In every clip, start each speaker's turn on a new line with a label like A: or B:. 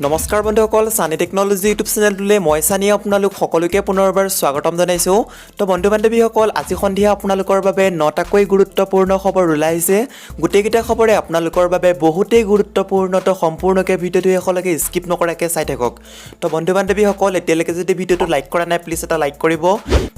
A: নমস্কাৰ বন্ধুসকল, সানি টেকনলজি ইউটিউব চেনেলটোলৈ মই সানি আপোনালোক সকলোকে পুনৰবাৰ স্বাগতম জনাইছোঁ। তো বন্ধু বান্ধৱীসকল, আজি সন্ধিয়া আপোনালোকৰ বাবে 9টাকৈ গুৰুত্বপূৰ্ণ খবৰ ওলাই আহিছে। গোটেইকেইটা খবৰে আপোনালোকৰ বাবে বহুতেই গুৰুত্বপূৰ্ণ। তো সম্পূৰ্ণকৈ ভিডিঅ'টো শেষলৈকে স্কিপ নকৰাকৈ চাই থাকক। তো বন্ধু বান্ধৱীসকল, এতিয়ালৈকে যদি ভিডিঅ'টো লাইক কৰা নাই প্লিজ এটা লাইক কৰিব,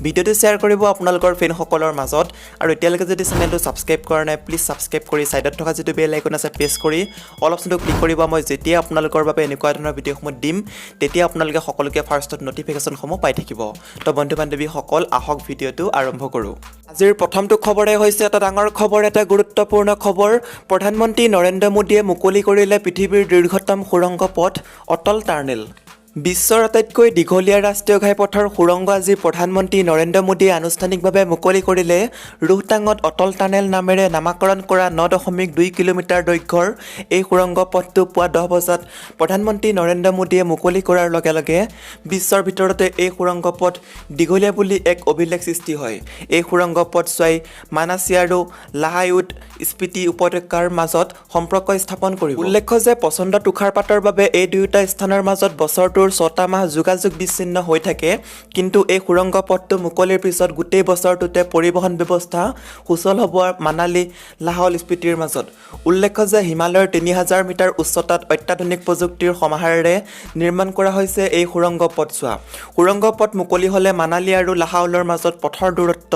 A: ভিডিঅ'টো শ্বেয়াৰ কৰিব আপোনালোকৰ ফ্ৰেণ্ডসকলৰ মাজত, আৰু এতিয়ালৈকে যদি চেনেলটো ছাবস্ক্ৰাইব কৰা নাই প্লিজ ছাবস্ক্ৰাইব কৰি ছাইডত থকা যিটো বেল আইকন আছে প্ৰেছ কৰি অল অপশ্যনটো ক্লিক কৰিব। মই যেতিয়া আপোনালোকৰ বাবে এনেকুৱা ধৰণৰ ভিডিঅ'সমূহ দিম তেতিয়া আপোনালোকে সকলোকে ফাৰ্ষ্টত নটিফিকেশ্যনসমূহ পাই থাকিব। তো বন্ধু বান্ধৱীসকল, আহক ভিডিঅ'টো আৰম্ভ কৰোঁ। আজিৰ প্ৰথমটো খবৰে হৈছে এটা ডাঙৰ খবৰ, এটা গুৰুত্বপূৰ্ণ খবৰ। প্ৰধানমন্ত্ৰী নৰেন্দ্ৰ মোদীয়ে মুকলি কৰিলে পৃথিৱীৰ দীৰ্ঘতম সুৰংগ পথ অটল টাৰ্নেল। বিশ্বৰ আটাইতকৈ দীঘলীয়া ৰাষ্ট্ৰীয় ঘাইপথৰ সুৰংগ আজি প্ৰধানমন্ত্ৰী নৰেন্দ্ৰ মোদীয়ে আনুষ্ঠানিকভাৱে মুকলি কৰিলে। ৰোহটাঙত অটল টানেল নামেৰে নামাকৰণ কৰা 9.2 কিলোমিটাৰ দৈৰ্ঘ্যৰ এই সুৰংগ পথটো পুৱা 10 বজাত প্ৰধানমন্ত্ৰী নৰেন্দ্ৰ মোদীয়ে মুকলি কৰাৰ লগে লগে বিশ্বৰ ভিতৰতে এই সুৰংগ পথ দীঘলীয়া বুলি এক অভিলেখ সৃষ্টি হয়। এই সুৰংগ পথছোৱাই মানাসী আৰু লাহায়ুত স্পিতি উপত্যকাৰ মাজত সম্পৰ্ক স্থাপন কৰিব। উল্লেখ্য যে প্ৰচণ্ড তুষাৰপাতৰ বাবে এই দুয়োটা স্থানৰ মাজত বছৰটোৰ 6টা মাহ যোগাযোগ বিচ্ছিন্ন হৈ থাকে, কিন্তু এই সুৰংগ পথটো মুকলিৰ পিছত গোটেই বছৰটোতে পৰিবহণ ব্যৱস্থা সুচল হ'ব মানালী লাহৌল স্পিতিৰ মাজত। উল্লেখ্য যে হিমালয়ৰ 3000 মিটাৰ উচ্চতাত অত্যাধুনিক প্ৰযুক্তিৰ সমাহাৰেৰে নিৰ্মাণ কৰা হৈছে এই সুৰংগ পথছোৱা। সুৰংগ পথ মুকলি হ'লে মানালী আৰু লাহৌলৰ মাজত পথৰ দূৰত্ব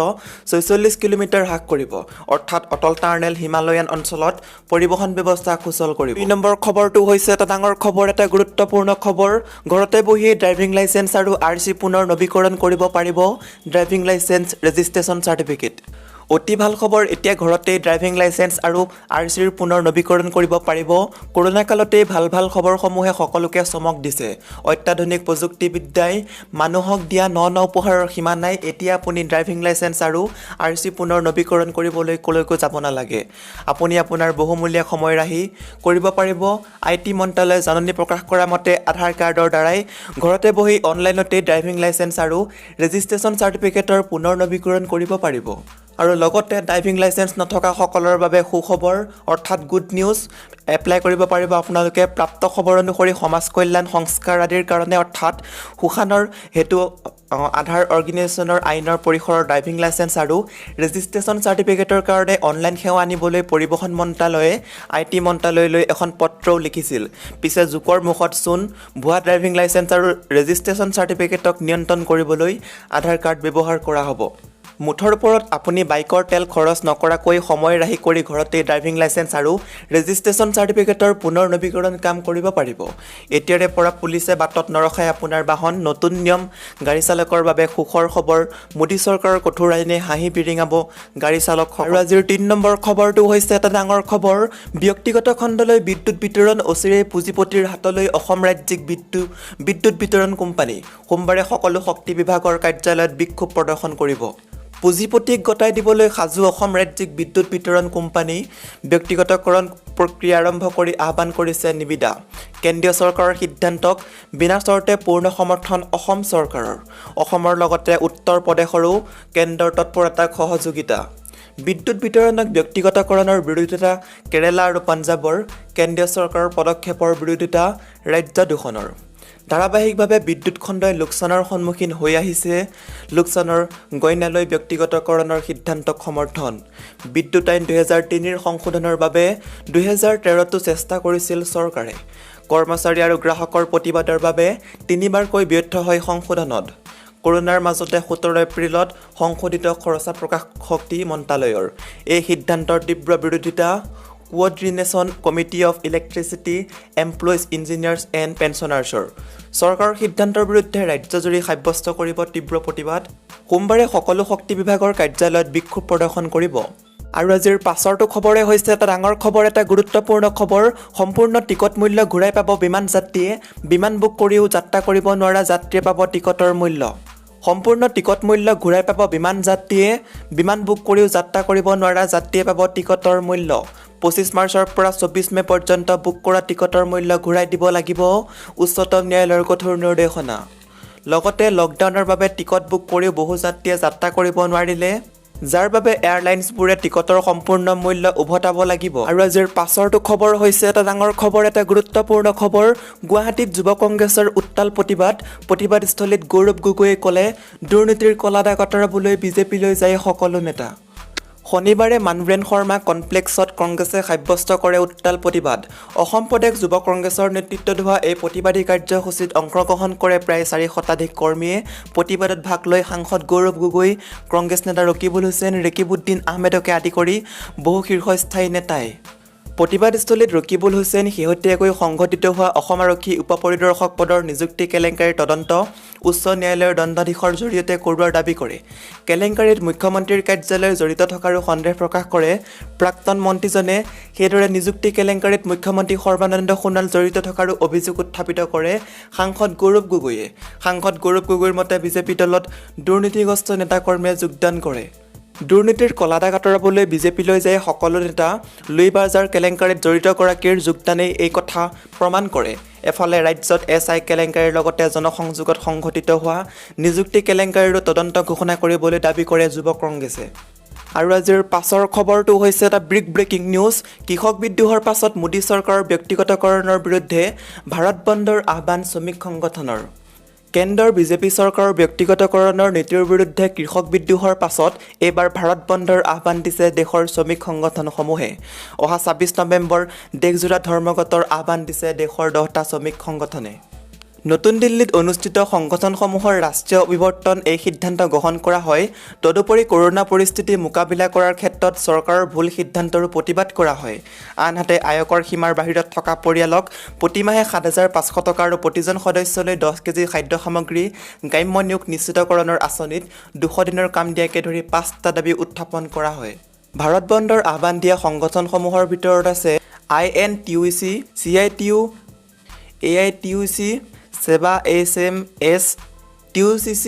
A: 46 কিলোমিটাৰ হ্ৰাস কৰিব, অৰ্থাৎ অটল টাৰ্নেল হিমালয়ান অঞ্চলত পৰিবহণ ব্যৱস্থা সুচল কৰিব। 2 নম্বৰ খবৰটো হৈছে এটা ডাঙৰ খবৰ, এটা গুৰুত্বপূৰ্ণ খবৰ। ঘৰতে বহি ড্ৰাইভিং লাইচেন্স আৰু RC পুনৰ নৱীকৰণ কৰিব পাৰিব ড্ৰাইভিং লাইচেন্স ৰেজিষ্ট্ৰেশ্যন চাৰ্টিফিকেট। অতি ভাল খবৰ, এতিয়া ঘৰতেই ড্ৰাইভিং লাইচেন্স আৰু RCৰ পুনৰ নৱীকৰণ কৰিব পাৰিব। কৰোণা কালতেই ভাল ভাল খবৰসমূহে সকলোকে চমক দিছে। অত্যাধুনিক প্ৰযুক্তিবিদ্যাই মানুহক দিয়া ন উপহাৰৰ সীমা নাই। এতিয়া আপুনি ড্ৰাইভিং লাইচেন্স আৰু RC পুনৰ নৱীকৰণ কৰিবলৈ কলৈকো যাব নালাগে। আপুনি আপোনাৰ বহুমূলীয়া সময় ৰাহি কৰিব পাৰিব। IT মন্ত্ৰালয়ে জাননী প্ৰকাশ কৰা মতে আধাৰ কাৰ্ডৰ দ্বাৰাই ঘৰতে বহি অনলাইনতেই ড্ৰাইভিং লাইচেন্স আৰু ৰেজিষ্ট্ৰেশ্যন চাৰ্টিফিকেটৰ পুনৰ নৱীকৰণ কৰিব পাৰিব। আৰু লগতে ড্ৰাইভিং লাইচেন্স নথকা সকলৰ বাবে সুখবৰ, অৰ্থাৎ গুড নিউজ। এপ্লাই কৰিব পাৰিব আপোনালোকে প্ৰাপ্ত খবৰ অনুসৰি সমাজ কল্যাণ সংস্কাৰ আদিৰ কাৰণে, অৰ্থাৎ সুশানৰ হেতু আধাৰ অৰ্গেনাইজেশ্যনৰ আইনৰ পৰিসৰৰ ড্ৰাইভিং লাইচেন্স আৰু ৰেজিষ্ট্ৰেশ্যন চাৰ্টিফিকেটৰ কাৰণে অনলাইন সেৱা আনিবলৈ পৰিবহণ মন্ত্ৰালয়ে IT মন্ত্ৰালয়লৈ এখন পত্ৰও লিখিছিল। পিছে যুগৰ মুখত চোন ভুৱা ড্ৰাইভিং লাইচেন্স আৰু ৰেজিষ্ট্ৰেশ্যন চাৰ্টিফিকেটক নিয়ন্ত্ৰণ কৰিবলৈ আধাৰ কাৰ্ড ব্যৱহাৰ কৰা হ'ব। মুঠৰ ওপৰত আপুনি বাইকৰ তেল খৰচ নকৰাকৈ সময় ৰাহি কৰি ঘৰতেই ড্ৰাইভিং লাইচেন্স আৰু ৰেজিষ্ট্ৰেশ্যন চাৰ্টিফিকেটৰ পুনৰ নৱীকৰণ কাম কৰিব পাৰিব। এতিয়াৰে পৰা পুলিচে বাটত নৰখাই আপোনাৰ বাহন। নতুন নিয়ম গাড়ী চালকৰ বাবে সুখৰ খবৰ। মোদী চৰকাৰৰ কঠোৰ আইনে হাঁহি বিৰিঙাব গাড়ী চালক। আৰু আজিৰ 3 নম্বৰ খবৰটো হৈছে এটা ডাঙৰ খবৰ। ব্যক্তিগত খণ্ডলৈ বিদ্যুৎ বিতৰণ, অচিৰেই পুঁজিপতিৰ হাতলৈ অসম ৰাজ্যিক বিদ্যুৎ বিতৰণ কোম্পানী। সোমবাৰে সকলো শক্তি বিভাগৰ কাৰ্যালয়ত বিক্ষোভ প্ৰদৰ্শন কৰিব। পুঁজিপতিক গতাই দিবলৈ সাজু অসম ৰাজ্যিক বিদ্যুৎ বিতৰণ কোম্পানী। ব্যক্তিগতকৰণ প্ৰক্ৰিয়া আৰম্ভ কৰি আহ্বান কৰিছে নিবিদা। কেন্দ্ৰীয় চৰকাৰৰ সিদ্ধান্তক বিনা চৰ্তে পূৰ্ণ সমৰ্থন অসম চৰকাৰৰ। অসমৰ লগতে উত্তৰ প্ৰদেশৰো কেন্দ্ৰৰ তৎপৰতাক সহযোগিতা। বিদ্যুৎ বিতৰণক ব্যক্তিগতকৰণৰ বিৰোধিতা কেৰালা আৰু পঞ্জাৱৰ। কেন্দ্ৰীয় চৰকাৰৰ পদক্ষেপৰ বিৰোধিতা ৰাজ্য দুখনৰ। ধাৰাবাহিকভাৱে বিদ্যুৎ খণ্ডই লোকচানৰ সন্মুখীন হৈ আহিছে। লোকচানৰ গণনালৈ ব্যক্তিগতকৰণৰ সিদ্ধান্তক সমৰ্থন। বিদ্যুৎ আইন 2003ৰ সংশোধনৰ বাবে 2013তো চেষ্টা কৰিছিল চৰকাৰে। কৰ্মচাৰী আৰু গ্ৰাহকৰ প্ৰতিবাদৰ বাবে 3বাৰকৈ ব্যৰ্থ হয় সংশোধনত। কৰোনাৰ মাজতে 17 এপ্ৰিলত সংশোধিত খৰচা প্ৰকাশ শক্তি মন্ত্ৰালয়ৰ। এই সিদ্ধান্তৰ তীব্ৰ বিৰোধিতা coordination committee of electricity employees engineers and পেঞ্চনাৰ্ছৰ। চৰকাৰৰ সিদ্ধান্তৰ বিৰুদ্ধে ৰাজ্যজুৰি সাব্যস্ত কৰিব তীব্ৰ প্ৰতিবাদ। সোমবাৰে সকলো শক্তি বিভাগৰ কাৰ্যালয়ত বিক্ষোভ প্ৰদৰ্শন কৰিব। আৰু আজিৰ পাছৰটো খবৰে হৈছে এটা ডাঙৰ খবৰ, এটা গুৰুত্বপূৰ্ণ খবৰ। সম্পূৰ্ণ টিকট মূল্য ঘূৰাই পাব বিমান যাত্ৰীয়ে। বিমান বুক কৰিও যাত্ৰা কৰিব নোৱাৰা যাত্ৰীয়ে পাব টিকটৰ মূল্য। সম্পূৰ্ণ টিকট মূল্য ঘূৰাই পাব বিমান যাত্ৰীয়ে। বিমান বুক কৰিও যাত্ৰা কৰিব নোৱাৰা যাত্ৰীয়ে পাব টিকটৰ মূল্য। 25 মাৰ্চৰ পৰা 24 মে পৰ্যন্ত বুক কৰা টিকটৰ মূল্য ঘূৰাই দিব লাগিব উচ্চতম ন্যায়ালয়ৰ কঠোৰ নিৰ্দেশনা। লগতে লকডাউনৰ বাবে টিকট বুক কৰিও বহু যাত্ৰীয়ে যাত্ৰা কৰিব নোৱাৰিলে যাৰ বাবে এয়াৰলাইন্সবোৰে টিকটৰ সম্পূৰ্ণ মূল্য উভতাব লাগিব। আৰু আজিৰ পাছৰটো খবৰ হৈছে এটা ডাঙৰ খবৰ, এটা গুৰুত্বপূৰ্ণ খবৰ। গুৱাহাটীত যুৱ কংগ্ৰেছৰ উত্তাল প্ৰতিবাদস্থলীত গৌৰৱ গগৈয়ে ক'লে দুৰ্নীতিৰ কলা দাগ আঁতৰাবলৈ বিজেপিলৈ যায় সকলো নেতা। শনিবাৰে মানৱেন শৰ্মা কমপ্লেক্সত কংগ্ৰেছে সাব্যস্ত কৰে উত্তাল প্ৰতিবাদ। অসম প্ৰদেশ যুৱ কংগ্ৰেছৰ নেতৃত্বত হোৱা এই প্ৰতিবাদী কাৰ্যসূচীত অংশগ্ৰহণ কৰে প্ৰায় 400 শতাধিক কৰ্মীয়ে। প্ৰতিবাদত ভাগ লৈ সাংসদ গৌৰৱ গগৈ, কংগ্ৰেছ নেতা ৰকিবুল হুছেইন, ৰেকিবুদ্দিন আহমেদকে আদি কৰি বহু শীৰ্ষস্থায়ী নেতাই। প্ৰতিবাদস্থলীত ৰকিবুল হুছেইন শেহতীয়াকৈ সংঘটিত হোৱা অসম আৰক্ষী উপ পৰিদৰ্শক পদৰ নিযুক্তি কেলেংকাৰীৰ তদন্ত উচ্চ ন্যায়ালয়ৰ দণ্ডাধীশৰ জৰিয়তে কৰোৱাৰ দাবী কৰে। কেলেংকাৰীত মুখ্যমন্ত্ৰীৰ কাৰ্যালয় জড়িত থকাৰো সন্দেহ প্ৰকাশ কৰে প্ৰাক্তন মন্ত্ৰীজনে। সেইদৰে নিযুক্তি কেলেংকাৰীত মুখ্যমন্ত্ৰী সৰ্বানন্দ সোণোৱাল জড়িত থকাৰো অভিযোগ উত্থাপিত কৰে সাংসদ গৌৰৱ গগৈয়ে। সাংসদ গৌৰৱ গগৈৰ মতে বিজেপি দলত দুৰ্নীতিগ্ৰস্ত নেতাকৰ্মীয়ে যোগদান কৰে। দুৰ্নীতিৰ কলা দাগ আঁতৰাবলৈ বিজেপিলৈ যায় সকলো নেতা। লুই বাজাৰ কেলেংকাৰীত জড়িত গৰাকীৰ যোগদানেই এই কথা প্ৰমাণ কৰে। এফালে ৰাজ্যত SI কেলেংকাৰীৰ লগতে জনসংযোগত সংঘটিত হোৱা নিযুক্তি কেলেংকাৰীৰো তদন্ত ঘোষণা কৰিবলৈ দাবী কৰে যুৱ কংগ্ৰেছে। আৰু আজিৰ পাছৰ খবৰটো হৈছে এটা ব্ৰেকিং নিউজ। কৃষক বিদ্ৰোহৰ পাছত মোদী চৰকাৰৰ ব্যক্তিগতকৰণৰ বিৰুদ্ধে ভাৰত বন্ধৰ আহ্বান শ্ৰমিক সংগঠনৰ। কেন্দ্ৰৰ বিজেপি চৰকাৰৰ ব্যক্তিগতকৰণৰ নীতিৰ বিৰুদ্ধে কৃষক বিদ্ৰোহৰ পাছত এইবাৰ ভাৰত বন্ধৰ আহ্বান দিছে দেশৰ শ্ৰমিক সংগঠনসমূহে। অহা 26 নৱেম্বৰ দেশজোৰা ধৰ্মঘটৰ আহ্বান দিছে দেশৰ 10টা শ্ৰমিক সংগঠনে। নতুন দিল্লীত অনুষ্ঠিত সংগঠনসমূহৰ ৰাষ্ট্ৰীয় অভিৱৰ্তন এই সিদ্ধান্ত গ্ৰহণ কৰা হয়। তদুপৰি কৰোনা পৰিস্থিতি মোকাবিলা কৰাৰ ক্ষেত্ৰত চৰকাৰৰ ভুল সিদ্ধান্তৰো প্ৰতিবাদ কৰা হয়। আনহাতে আয়কৰ সীমাৰ বাহিৰত থকা পৰিয়ালক প্ৰতিমাহে 7,500 টকা আৰু প্ৰতিজন সদস্যলৈ 10 কেজি খাদ্য সামগ্ৰী, গ্ৰাম্য নিয়োগ নিশ্চিতকৰণৰ আঁচনিত 200 দিনৰ কাম দিয়াকে ধৰি 5টা দাবী উত্থাপন কৰা হয়। ভাৰত বন্ধৰ আহ্বান দিয়া সংগঠনসমূহৰ ভিতৰত আছে INTUC, CITU, AITUC, সেবা SMS, TUCC,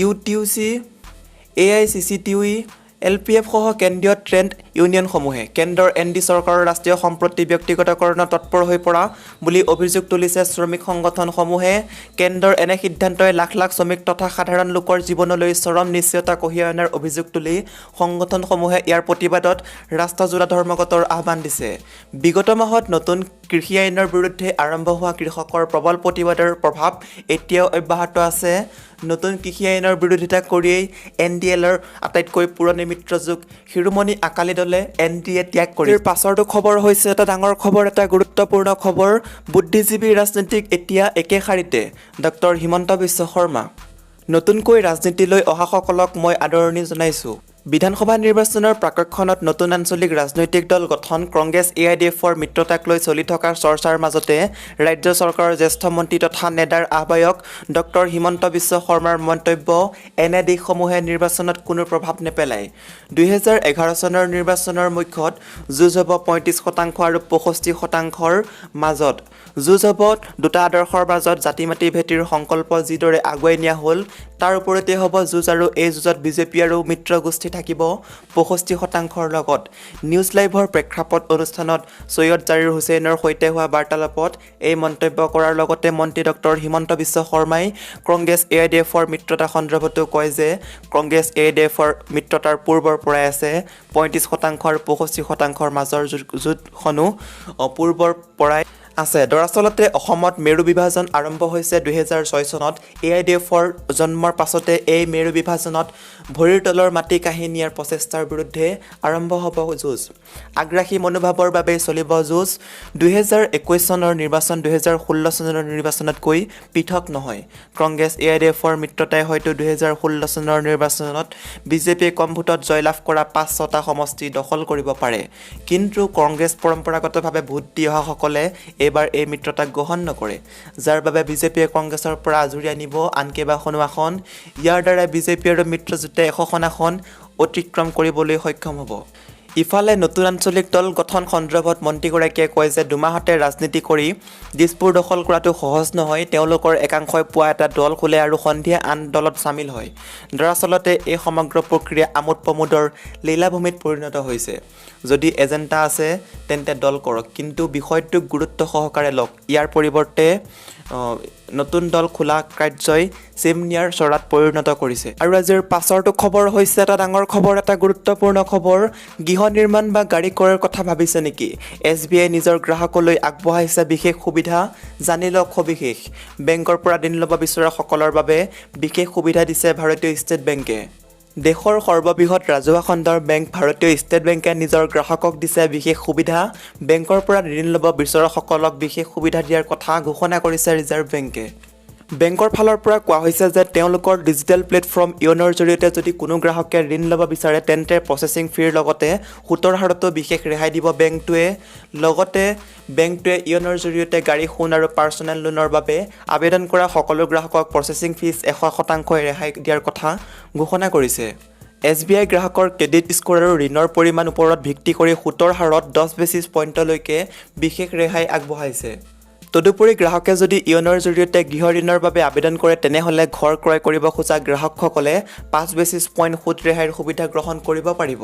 A: UTUC, AICCTUE, LPF সহ কেন্দ্ৰীয় ট্ৰেড ইউনিয়নসমূহে কেন্দ্ৰৰ ND চৰকাৰৰ ৰাষ্ট্ৰীয় সম্পত্তি ব্যক্তিগতকৰণত তৎপৰ হৈ পৰা বুলি অভিযোগ তুলিছে শ্ৰমিক সংগঠনসমূহে। কেন্দ্ৰৰ এনে সিদ্ধান্তই লাখ লাখ শ্ৰমিক তথা সাধাৰণ লোকৰ জীৱনলৈ চৰম নিশ্চয়তা কঢ়িয়াই অনাৰ অভিযোগ তুলি সংগঠনসমূহে ইয়াৰ প্ৰতিবাদত ৰাষ্ট্ৰজোৰা ধৰ্মঘটৰ আহ্বান দিছে। বিগত মাহত নতুন কৃষি আইনৰ বিৰুদ্ধে আৰম্ভ হোৱা কৃষকৰ প্ৰবল প্ৰতিবাদৰ প্ৰভাৱ এতিয়াও অব্যাহত আছে। নতুন কৃষি আইনৰ বিৰোধিতা কৰিয়েই NDLৰ আটাইতকৈ পুৰণি মিত্ৰজোঁট শিৰোমণি আকালি দলে NDA ত্যাগ কৰিছে। পাছৰটো খবৰ হৈছে এটা ডাঙৰ খবৰ, এটা গুৰুত্বপূৰ্ণ খবৰ। বুদ্ধিজীৱী ৰাজনীতিক এতিয়া একে শাৰীতে ডক্টৰ হিমন্ত বিশ্ব শৰ্মা। নতুনকৈ ৰাজনীতিলৈ অহাসকলক মই আদৰণি জনাইছোঁ। বিধানসভা নিৰ্বাচনৰ প্ৰাকক্ষণত নতুন আঞ্চলিক ৰাজনৈতিক দল গঠন, কংগ্ৰেছ AIDFৰ মিত্ৰতাক লৈ চলি থকা চৰ্চাৰ মাজতে ৰাজ্য চৰকাৰৰ জ্যেষ্ঠ মন্ত্ৰী তথা নেডাৰ আহ্বায়ক ডক্টৰ হিমন্ত বিশ্ব শৰ্মাৰ মন্তব্য, এনে দিশসমূহে নিৰ্বাচনত কোনো প্ৰভাৱ নেপেলায়। 2011 চনৰ নিৰ্বাচনৰ মুখ্যত যুঁজ হ'ব 35% আৰু 65%ৰ মাজত। যুঁজ হ'ব দুটা আদৰ্শৰ মাজত। জাতি মাটি ভেটিৰ সংকল্প যিদৰে আগুৱাই নিয়া হ'ল তাৰ ওপৰতে হ'ব যুঁজ, আৰু এই যুঁজত বিজেপি আৰু মিত্ৰ গোষ্ঠী থাকিব 65%ৰ লগত। নিউজ লাইভৰ প্ৰেক্ষাপট অনুষ্ঠানত সৈয়দ জাৰিৰ হুছেইনৰ সৈতে হোৱা বাৰ্তালাপত এই মন্তব্য কৰাৰ লগতে মন্ত্ৰী ডক্টৰ হিমন্ত বিশ্ব শৰ্মাই কংগ্ৰেছ AIDFৰ মিত্ৰতা সন্দৰ্ভতো কয় যে কংগ্ৰেছ AIDFৰ মিত্ৰতাৰ পূৰ্বৰ পৰাই আছে। 35% আৰু 65%ৰ মাজৰ যুঁজখনো পূৰ্বৰ পৰাই আছে। দৰাচলতে অসমত মেৰু বিভাজন আৰম্ভ হৈছে 2006 চনত। AIDFৰ জন্মৰ পাছতে এই মেৰু বিভাজনত ভৰিৰ তলৰ মাটি কাঢ়ি নিয়াৰ প্ৰচেষ্টাৰ বিৰুদ্ধে আৰম্ভ হ'ব যুঁজ। আগ্ৰাসী মনোভাৱৰ বাবেই চলিব যুঁজ। 2021 চনৰ নিৰ্বাচন 2016 চনৰ নিৰ্বাচনতকৈ পৃথক নহয়। কংগ্ৰেছ AIDFৰ মিত্ৰতাই হয়তো 2016 চনৰ নিৰ্বাচনত বিজেপিয়ে কম ভোটত জয়লাভ কৰা 5-6টা সমষ্টি দখল কৰিব পাৰে। কিন্তু কংগ্ৰেছ পৰম্পৰাগতভাৱে ভোট দি অহাসকলে এইবাৰ এই মিত্ৰতাক গ্ৰহণ নকৰে, যাৰ বাবে বিজেপিয়ে কংগ্ৰেছৰ পৰা আজৰি আনিব আন কেইবাখনো আসন। ইয়াৰ দ্বাৰা বিজেপি আৰু মিত্ৰজোঁটে 100খন আসন অতিক্ৰম কৰিবলৈ সক্ষম হ'ব। ইফালে নতুন আঞ্চলিক দল গঠন সন্দৰ্ভত মন্ত্ৰীগৰাকীয়ে কয় যে 2 মাহতে ৰাজনীতি কৰি দিছপুৰ দখল কৰাটো সহজ নহয়। তেওঁলোকৰ একাংশই পুৱা এটা দল খোলে আৰু সন্ধিয়া আন দলত চামিল হয়। দৰাচলতে এই সমগ্ৰ প্ৰক্ৰিয়া আমোদ প্ৰমোদৰ লীলাভূমিত পৰিণত হৈছে। যদি এজেণ্ডা আছে তেন্তে দল কৰক, কিন্তু বিষয়টোক গুৰুত্ব সহকাৰে লওক। ইয়াৰ পৰিৱৰ্তে নতুন দল খোলা কাৰ্যই চেমনিয়াৰ চৰাত পৰিণত কৰিছে। আৰু আজিৰ পাছৰটো খবৰ হৈছে এটা ডাঙৰ খবৰ, এটা গুৰুত্বপূৰ্ণ খবৰ। গৃহ নিৰ্মাণ বা গাড়ী ক্ৰয়ৰ কথা ভাবিছে নেকি? SBI নিজৰ গ্ৰাহকলৈ আগবঢ়াইছে বিশেষ সুবিধা, জানি লওক সবিশেষ। বেংকৰ পৰা ঋণ ল'ব বিচৰাসকলৰ বাবে বিশেষ সুবিধা দিছে ভাৰতীয় ষ্টেট বেংকে। দেশৰ সৰ্ববৃহৎ ৰাজহুৱা খণ্ডৰ বেংক ভাৰতীয় ষ্টেট বেংকে নিজৰ গ্ৰাহকক দিছে বিশেষ সুবিধা। বেংকৰ পৰা ঋণ ল'ব বিচৰাসকলক বিশেষ সুবিধা দিয়াৰ কথা ঘোষণা কৰিছে ৰিজাৰ্ভ বেংকে। বেংকৰ ফালৰ পৰা কোৱা হৈছে যে তেওঁলোকৰ ডিজিটেল প্লেটফৰ্ম ইয়নৰ জৰিয়তে যদি কোনো গ্ৰাহকে ঋণ ল'ব বিচাৰে তেন্তে প্ৰচেছিং ফিৰ লগতে সুতৰ হাৰতো বিশেষ ৰেহাই দিব বেংকটোৱে। লগতে বেংকটোৱে ইয়নৰ জৰিয়তে গাড়ী, সোণ আৰু পাৰ্চনেল লোনৰ বাবে আবেদন কৰা সকলো গ্ৰাহকক প্ৰচেছিং ফিজ 100% ৰেহাই দিয়াৰ কথা ঘোষণা কৰিছে। SBI গ্ৰাহকৰ ক্ৰেডিট স্ক'ৰ আৰু ঋণৰ পৰিমাণ ওপৰত ভিত্তি কৰি সুতৰ হাৰত 10 বেচিছ পইণ্টলৈকে বিশেষ ৰেহাই আগবঢ়াইছে। তদুপৰি গ্ৰাহকে যদি ইয়নৰ জৰিয়তে গৃহ ঋণৰ বাবে আবেদন কৰে তেনেহ'লে ঘৰ ক্ৰয় কৰিব খোজা গ্ৰাহকসকলে 5 বেচিছ পইণ্ট সুত ৰেহাইৰ সুবিধা গ্ৰহণ কৰিব পাৰিব।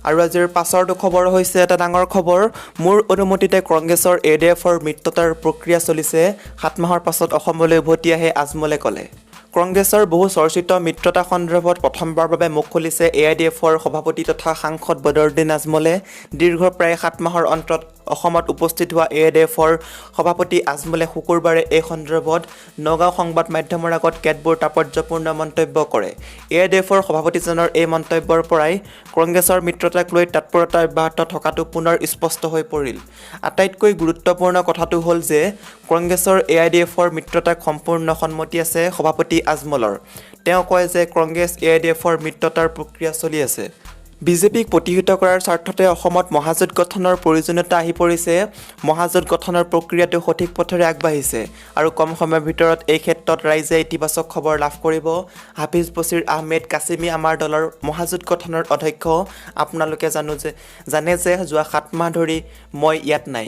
A: আৰু আজিৰ পাছৰটো খবৰ হৈছে এটা ডাঙৰ খবৰ। মোৰ অনুমতিতে কংগ্ৰেছৰ ADFৰ মিত্ৰতাৰ প্ৰক্ৰিয়া চলিছে, 7 মাহৰ পাছত অসমলৈ উভতি আহে আজমলে ক'লে। কংগ্ৰেছৰ বহু চৰ্চিত মিত্ৰতা সন্দৰ্ভত প্ৰথমবাৰৰ বাবে মুখ খুলিছে AIDFৰ সভাপতি তথা সাংসদ বদৰুদ্দিন আজমলে। দীৰ্ঘ প্ৰায় 7 মাহৰ অন্তত অসমত উপস্থিত হোৱা AIDFৰ সভাপতি আজমলে শুকুৰবাৰে এই সন্দৰ্ভত নগাঁও সংবাদ মাধ্যমৰ আগত কেতবোৰ তাৎপৰ্যপূৰ্ণ মন্তব্য কৰে। AIDFৰ সভাপতিজনৰ এই মন্তব্যৰ পৰাই কংগ্ৰেছৰ মিত্ৰতাক লৈ তৎপৰতা অব্যাহত থকাটো পুনৰ স্পষ্ট হৈ পৰিল। আটাইতকৈ গুৰুত্বপূৰ্ণ কথাটো হ'ল যে কংগ্ৰেছৰ AIDFৰ মিত্ৰতাক সম্পূৰ্ণ সন্মতি আছে সভাপতি আজমলৰ। তেওঁ কয় যে কংগ্ৰেছ AIDFৰ মিত্ৰতাৰ প্ৰক্ৰিয়া চলি আছে। বিজেপিক প্ৰতিহত কৰাৰ স্বাৰ্থতে অসমত মহাজোঁট গঠনৰ প্ৰয়োজনীয়তা আহি পৰিছে। মহাজোঁট গঠনৰ প্ৰক্ৰিয়াটো সঠিক পথেৰে আগবাঢ়িছে আৰু কম সময়ৰ ভিতৰত এই ক্ষেত্ৰত ৰাইজে ইতিবাচক খবৰ লাভ কৰিব। হাফিজ বছিৰ আহমেদ কাছিমি আমাৰ দলৰ মহাজোঁট গঠনৰ অধ্যক্ষ। আপোনালোকে জানে যে যোৱা 7 মাহ ধৰি মই ইয়াত নাই।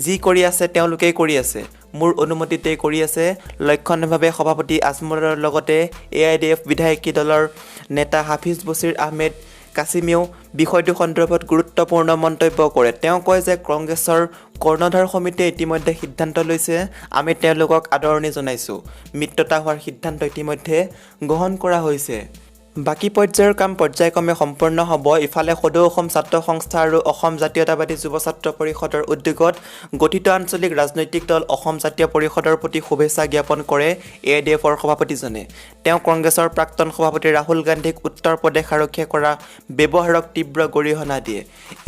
A: যি কৰি আছে তেওঁলোকেই কৰি আছে, মোৰ অনুমতিতেই কৰি আছে। লক্ষণীয়ভাৱে সভাপতি আজমলৰ লগতে AIDF বিধায়িনী দলৰ নেতা হাফিজ বছিৰ আহমেদ কাছিমিয়েও বিষয়টো সন্দৰ্ভত গুৰুত্বপূৰ্ণ মন্তব্য কৰে। তেওঁ কয় যে কংগ্ৰেছৰ কৰ্ণধাৰ সমিতিয়ে ইতিমধ্যে সিদ্ধান্ত লৈছে, আমি তেওঁলোকক আদৰণি জনাইছোঁ। মিত্ৰতা হোৱাৰ সিদ্ধান্ত ইতিমধ্যে গ্ৰহণ কৰা হৈছে। বাকী পৰ্যায়ৰ কাম পৰ্যায়ক্ৰমে সম্পন্ন হ'ব। ইফালে সদৌ অসম ছাত্ৰ সংস্থা আৰু অসম জাতীয়তাবাদী যুৱ ছাত্ৰ পৰিষদৰ উদ্যোগত গঠিত আঞ্চলিক ৰাজনৈতিক দল অসম জাতীয় পৰিষদৰ প্ৰতি শুভেচ্ছা জ্ঞাপন কৰে AIDFৰ সভাপতিজনে। তেওঁ কংগ্ৰেছৰ প্ৰাক্তন সভাপতি ৰাহুল গান্ধীক উত্তৰ প্ৰদেশ আৰক্ষীয়ে কৰা ব্যৱহাৰক তীব্ৰ গৰিহণা দিয়ে।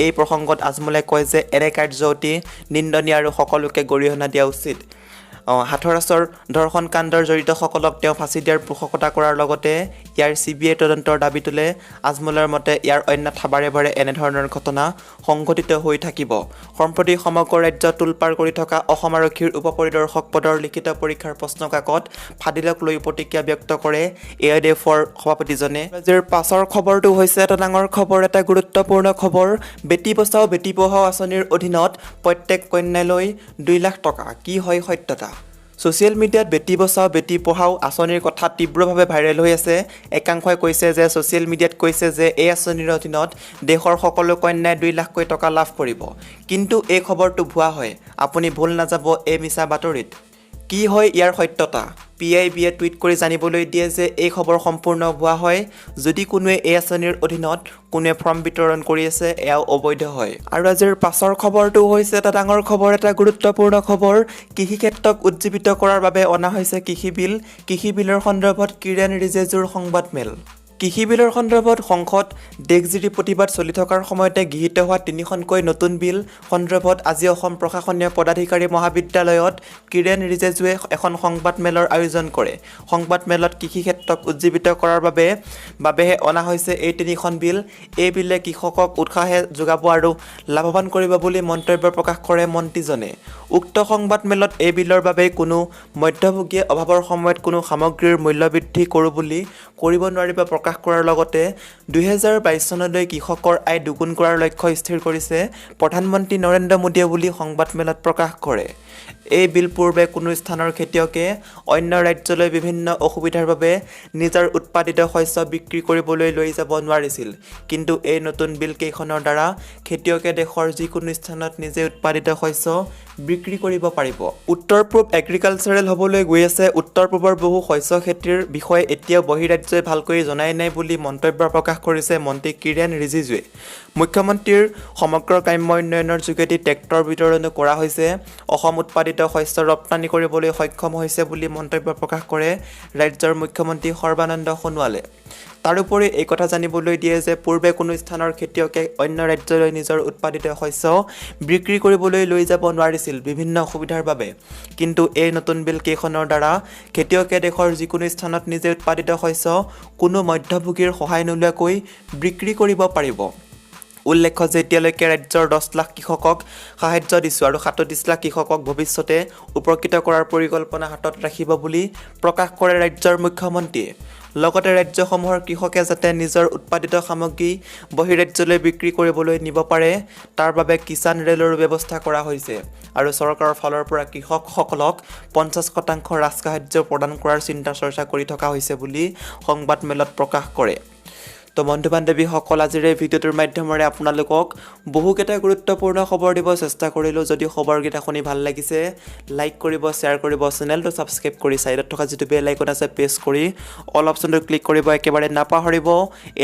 A: এই প্ৰসংগত আজমলে কয় যে এনে কাৰ্য অতি নিন্দনীয় আৰু সকলোকে গৰিহণা দিয়া উচিত। হাথৰাছৰ ধৰ্ষণ কাণ্ডৰ জড়িতসকলক তেওঁ ফাঁচি দিয়াৰ পোষকতা কৰাৰ লগতে ইয়াৰ CBI তদন্তৰ দাবী তোলে। আজমলৰ মতে ইয়াৰ অন্যথা বাৰে বাৰে এনেধৰণৰ ঘটনা সংঘটিত হৈ থাকিব। সম্প্ৰতি সমগ্ৰ ৰাজ্য তোলপাৰ কৰি থকা অসম আৰক্ষীৰ উপ পৰিদৰ্শক পদৰ লিখিত পৰীক্ষাৰ প্ৰশ্নকাকত ফাদিলক লৈ প্ৰতিক্ৰিয়া ব্যক্ত কৰে AIDFৰ সভাপতিজনে। আজিৰ পাছৰ খবৰটো হৈছে এটা ডাঙৰ খবৰ, এটা গুৰুত্বপূৰ্ণ খবৰ। বেটী বচাও বেটী পঢ়াও আঁচনিৰ অধীনত প্ৰত্যেক কন্যালৈ 2 লাখ টকা। কি হয় সত্যতা? ছ'চিয়েল মিডিয়াত বেটী বচাও বেটী পঢ়াও আঁচনিৰ কথা তীব্ৰভাৱে ভাইৰেল হৈ আছে। একাংশই কৈছে যে ছ'চিয়েল মিডিয়াত কৈছে যে এই আঁচনিৰ অধীনত দেশৰ সকলো কন্যাই 2 লাখকৈ টকা লাভ কৰিব। কিন্তু এই খবৰটো ভুৱা হয়। আপুনি ভুল নাযাব এই মিছা বাতৰিত। কি হয় ইয়াৰ সত্যতা? PIBয়ে টুইট কৰি জানিবলৈ দিয়ে যে এই খবৰ সম্পূৰ্ণ ভুৱা হয়। যদি কোনোৱে এই আঁচনিৰ অধীনত কোনোৱে ফৰ্ম বিতৰণ কৰি আছে এয়াও অবৈধ হয়। আৰু আজিৰ পাছৰ খবৰটো হৈছে এটা ডাঙৰ খবৰ, এটা গুৰুত্বপূৰ্ণ খবৰ। কৃষি ক্ষেত্ৰক উজ্জীৱিত কৰাৰ বাবে অনা হৈছে কৃষি বিল। কৃষি বিলৰ সন্দৰ্ভত কিৰেণ ৰিজিজুৰ সংবাদমেল। কৃষি বিলৰ সন্দৰ্ভত সংসদ দেশজুৰি প্ৰতিবাদ চলি থকাৰ সময়তে গৃহীত হোৱা 3খনকৈ নতুন বিল সন্দৰ্ভত আজি অসম প্ৰশাসনীয় পদাধিকাৰী মহাবিদ্যালয়ত কিৰেণ ৰিজিজুৱে এখন সংবাদমেলৰ আয়োজন কৰে। সংবাদমেলত কৃষি ক্ষেত্ৰক উজ্জীৱিত কৰাৰ বাবেহে অনা হৈছে এই 3খন বিল। এই বিলে কৃষকক উৎসাহে যোগাব আৰু লাভৱান কৰিব বুলি মন্তব্য প্ৰকাশ কৰে মন্ত্ৰীজনে। উক্ত সংবাদমেলত এই বিলৰ বাবে কোনো মধ্যভোগীয়ে অভাৱৰ সময়ত কোনো সামগ্ৰীৰ মূল্য বৃদ্ধি কৰোঁ বুলি কৰিব নোৱাৰিব প্ৰকাশ প্ৰকাশ কৰাৰ লগতে 2022 চনলৈ কৃষকৰ আয় দুগুণ কৰাৰ লক্ষ্য স্থিৰ কৰিছে প্ৰধানমন্ত্ৰী নৰেন্দ্ৰ মোদীয়ে বুলি সংবাদমেলত প্ৰকাশ কৰে। এই বিল পূৰ্বে কোনো স্থানৰ খেতিয়কে অন্য ৰাজ্যলৈ বিভিন্ন অসুবিধাৰ বাবে নিজৰ উৎপাদিত শস্য বিক্ৰী কৰিবলৈ লৈ যাব নোৱাৰিছিল। কিন্তু এই নতুন বিল কেইখনৰ দ্বাৰা খেতিয়কে দেশৰ যিকোনো স্থানত নিজে উৎপাদিত শস্য বিক্ৰী কৰিব পাৰিব। উত্তৰ পূব এগ্ৰিকালচাৰেল হ'বলৈ গৈ আছে। উত্তৰ পূবৰ বহু শস্য খেতিৰ বিষয়ে এতিয়াও বহিৰাজ্যই ভালকৈ জনাই নাই বুলি মন্তব্য প্ৰকাশ কৰিছে মন্ত্ৰী কিৰেণ ৰিজিজুৱে। মুখ্যমন্ত্ৰীৰ সমগ্ৰ গ্ৰাম্য উন্নয়নৰ যোগেদি ট্ৰেক্টৰ বিতৰণো কৰা হৈছে। অসম উৎপাদিত শস্য ৰপ্তানি কৰিবলৈ সক্ষম হৈছে বুলি মন্তব্য প্ৰকাশ কৰে ৰাজ্যৰ মুখ্যমন্ত্ৰী সৰ্বানন্দ সোণোৱালে। তাৰোপৰি এই কথা জানিবলৈ দিয়ে যে পূৰ্বে কোনো স্থানৰ খেতিয়কে অন্য ৰাজ্যলৈ নিজৰ উৎপাদিত শস্য বিক্ৰী কৰিবলৈ লৈ যাব নোৱাৰিছিল বিভিন্ন অসুবিধাৰ বাবে। কিন্তু এই নতুন বিল কেইখনৰ দ্বাৰা খেতিয়কে দেশৰ যিকোনো স্থানত নিজে উৎপাদিত শস্য কোনো মধ্যভোগীৰ সহায় নোলোৱাকৈ বিক্ৰী কৰিব পাৰিব। উল্লেখ্য যে এতিয়ালৈকে ৰাজ্যৰ 10 লাখ কৃষকক সাহায্য দিছোঁ আৰু 37 লাখ কৃষকক ভৱিষ্যতে উপকৃত কৰাৰ পৰিকল্পনা হাতত ৰাখিব বুলি প্ৰকাশ কৰে ৰাজ্যৰ মুখ্যমন্ত্ৰীয়ে। লগতে ৰাজ্যসমূহৰ কৃষকে যাতে নিজৰ উৎপাদিত সামগ্ৰী বহিৰাজ্যলৈ বিক্ৰী কৰিবলৈ নিব পাৰে তাৰ বাবে কিষাণ ৰেলৰ ব্যৱস্থা কৰা হৈছে আৰু চৰকাৰৰ ফালৰ পৰা কৃষকসকলক 50% ৰাজসাহায্য প্ৰদান কৰাৰ চিন্তা চৰ্চা কৰি থকা হৈছে বুলি সংবাদমেলত প্ৰকাশ কৰে। তো বন্ধু বান্ধৱীসকল, আজিৰ এই ভিডিঅ'টোৰ মাধ্যমেৰে আপোনালোকক বহুকেইটা গুৰুত্বপূৰ্ণ খবৰ দিব চেষ্টা কৰিলোঁ। যদি খবৰকেইটা শুনি ভাল লাগিছে লাইক কৰিব, শ্বেয়াৰ কৰিব, চেনেলটো ছাবস্ক্ৰাইব কৰি ছাইডত থকা যিটো বেল আইকন আছে প্ৰেছ কৰি অল অপশ্যনটো ক্লিক কৰিব একেবাৰে নাপাহৰিব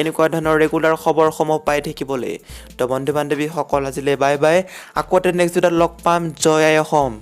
A: এনেকুৱা ধৰণৰ ৰেগুলাৰ খবৰসমূহ পাই থাকিবলৈ। তো বন্ধু বান্ধৱীসকল, আজিলৈ বাই বাই। আকৌ নেক্সট ভিডিঅ'ত লগ পাম। জয় আই অসম।